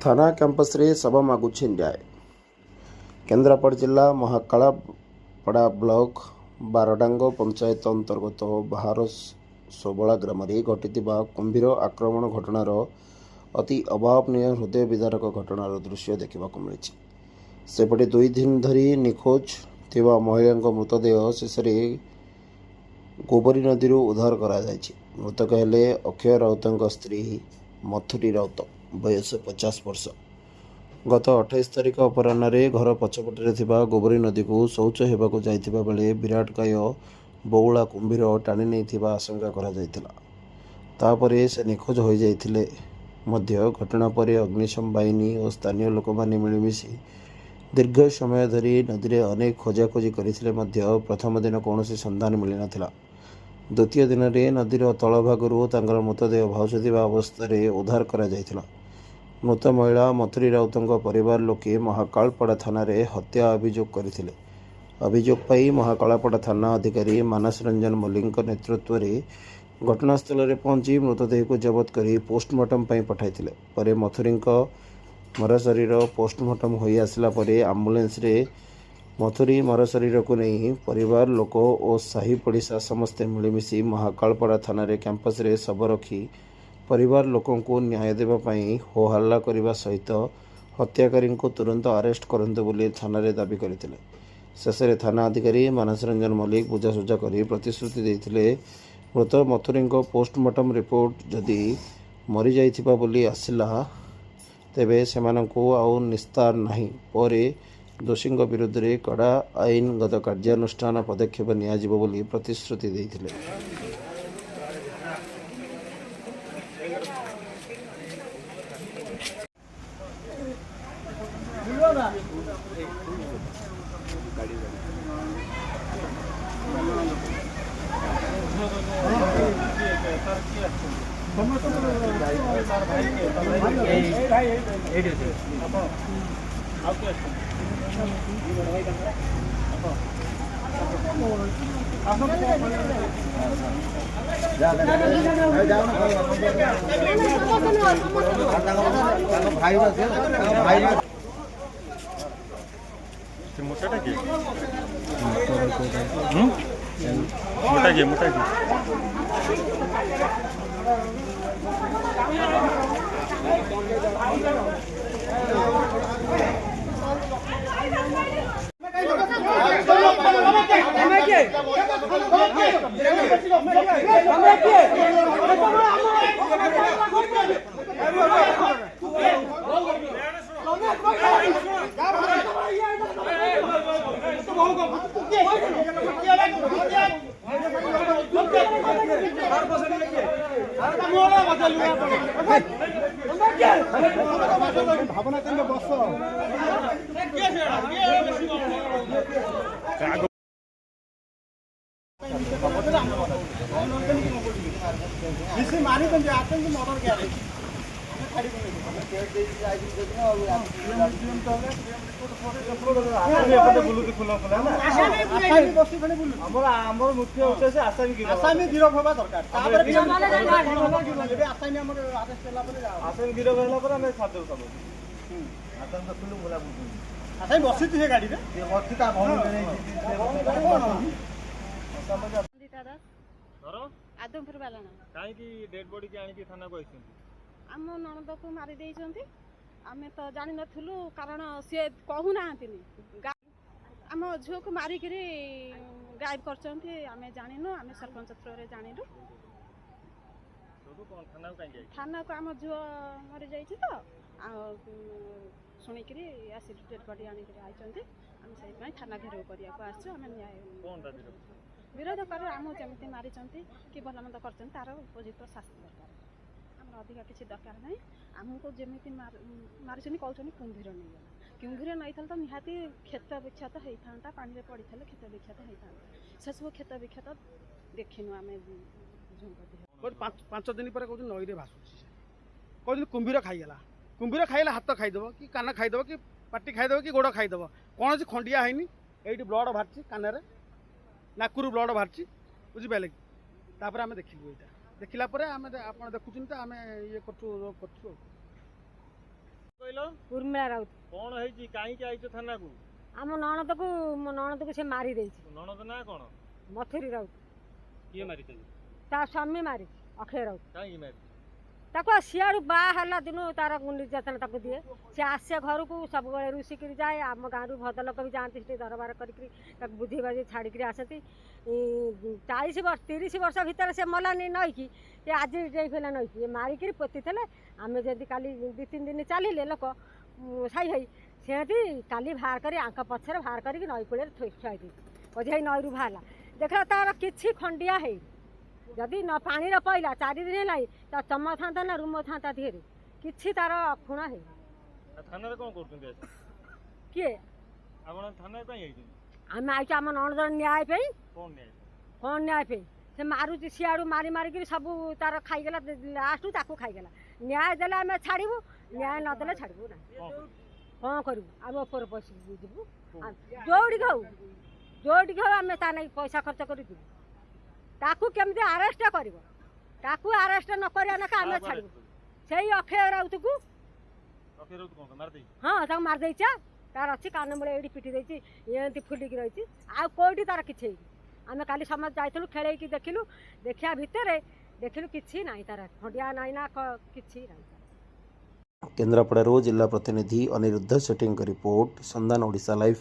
थाना कैंपस रे सभा मागुछि न्याय। केन्द्रापड़ा जिला महाकालापड़ा ब्लॉक बारडांग पंचायत अंतर्गत बाहार सोबला ग्राम घटिथिबा कुंभीर आक्रमण घटनार अति अभावनीय हृदय विदारक घटनार दृश्य देखा मिली। सेपटे 2 दिन धरी निखोज थिबा महिला मृतदेह शेष गोबरी नदी उद्धार करा जायछि। मृतक हेले अक्षय राउत स्त्री मथुरी राउत बयस 50 वर्ष। गत 28 तारिख अपराह्न घर पछपटे थिबा गोबरी नदी को शौच हेबाकु जाइथिबा बेले विराटकाय बौला कुंभीर टाणी नहीं आशंका करा जायथिला। तापरे से निखोज हो जाइथिले मध्य घटना पर अग्निशम बाहिनी और स्थानीय लोक माने मिलिमिशि दीर्घ समय धरी नदी में अनेक खोजाखोजी करथिले मध्य प्रथम दिन कौनसी संधान मिली नथिला। द्वितीय दिन में नदीर तल भागरू तांकर मृतदेह भासुथिबा अवस्था उद्धार करा जायथिला। मृत महिला मथुरी राउत परिवार लोके महाकालपड़ा थाना रे हत्या अभियोग करथिले। अभियोग पाई महाकालपड़ा थाना अधिकारी मानस रंजन मल्लिक नेतृत्व में घटनास्थल में पहुंची मृतदेह को जबत कर पोस्टमार्टम पठाइथिले। परे मथुरी मर शरीर पोस्टमार्टम हो आसला परे आम्बुलेंस रे मथुरी मर शरीर को नहीं परिवार लोक और साही पड़िशा समस्ते मिलमिशि महाकालपड़ा थाना रे कैंपस रे शव रखी परिवार लोकों को न्याय देवाई हो हल्ला करने सहित हत्याकारी को तुरंत अरेस्ट करते बोली थाना रे दाबी करते। शेष में थाना अधिकारी मानस रंजन मल्लिक बुझासुझा कर प्रतिश्रुति देते मृत मथुरी पोस्टमार्टम रिपोर्ट जदि मरी जाइथिबा बोली आसिला तेबे सेमानंकु आउ निस्तार नहीं परे दोषी विरुद्ध में कड़ा आईनगत कार्यानुष्ठान पदक्षेप नियाजिबो बोली प्रतिश्रुति देते। मुख्य उद्देश्य आसामी गिरफ हवा दरकार आसामी गिरफ है खाद्य सब आसामी बसी थी गाड़ी आदमपुर बाला कहीं डेड बॉडी की आनी थाना को आम नणद को मारी देइछंती आमे तो जानि नथुलु कारण से कहू ना आम झील को मारिक गायब करचंती आमे जानिनु आमे सरपंच थ्रो रे जानिनु थाना को आम झील मरी जाइछि तो शुणिक आसी डेड बॉडी आनिक आइछंती आम सही पई थाना घेराव करिया को आछो आमे न्याय विरोध कर आम जमी मारी कि भल मंद कर तार उपयुक्त शास्ति दरकार आम अधिक किसी दरकार ना आमको जमी मारी कहते कुंभीर नहीं गला कुंभीर नहीं तो निहाती क्षत विक्षत होता था पानी पड़ी थे क्षत विक्षत होता से सब क्षत विक्षत देखनु आम 5 दिन पर कहते नई भाषुची कहते कुंभीर खाईगला कुंभीर खाइला हाथ खाईदेव कि कान खाईदेव कि पाटी खाईदेव कि गोड़ खाईदेव कौन खंडिया है ये ब्लड बाहर कान नाकरू ब्लड बाहर बुझिपारे कि आम देखिलु यहाँ देखला आप देखुं तो आम ये कहल उर्मिला राउत कौन है कहीं आईच थाना को आम ननद को से मारी देछि ननद ना कौन मथुरी राउत किए मारी ता स्वामी मारी अक्षय राउत कहीं मारी ताको सियाड़ू बाहला दिन तार निर्यातना ताको दिए से आसे घर को सब रुषिक जाए आम गाँव भद्रलोक भी जाती से दरबार कर बुझी बाजी छाड़ी आसती 40 वर्ष 30 वर्ष भितर से मलानी नईकी आज डेला नईकी मारिक पोती थे आम जदि काली 2-3 दिन चलिए लोक साई है सेमती काली बाहर कर आंक पछर बाहर कर नई कूल थी कहे नईरू बाहर देखला तार कि खंडिया है जदि न पानी पईला 4 दिन है चम था ना रूम था धीरे कि तार अखुणा है थाना कौन कर किए थाना आम आई आम ननद न्याय पे कौन न्याय पे से मारुची सियाड़ू मारी मारिक सब तार खाईगला लास्ट ताकू खाईगला न्याय देले आम छाड़ू न्याय नदेले छाड़ू ना कौन करूँ आम ऊपर पशु जीवु जोड़ी खाऊ आम ता नहीं पैसा खर्च कर ताकू केमती आरेस्ट कर ताकू आरेस्ट न करिया ना आम छाड़ू से अक्षय राउत को हाँ ताक मार देचा तार अच्छी कान मूल ये पिटी देती एमती फुलिक रही आउ कौटी तार कि आम काली समझ जाइलु खेल देखिलु देखा भितर देखिलु कि ना तार खंडिया नाई ना कि केन्द्रापड़ारू जिला प्रतिनिधि अनिरुद्ध सेठी रिपोर्ट संधान ओडिशा लाइव।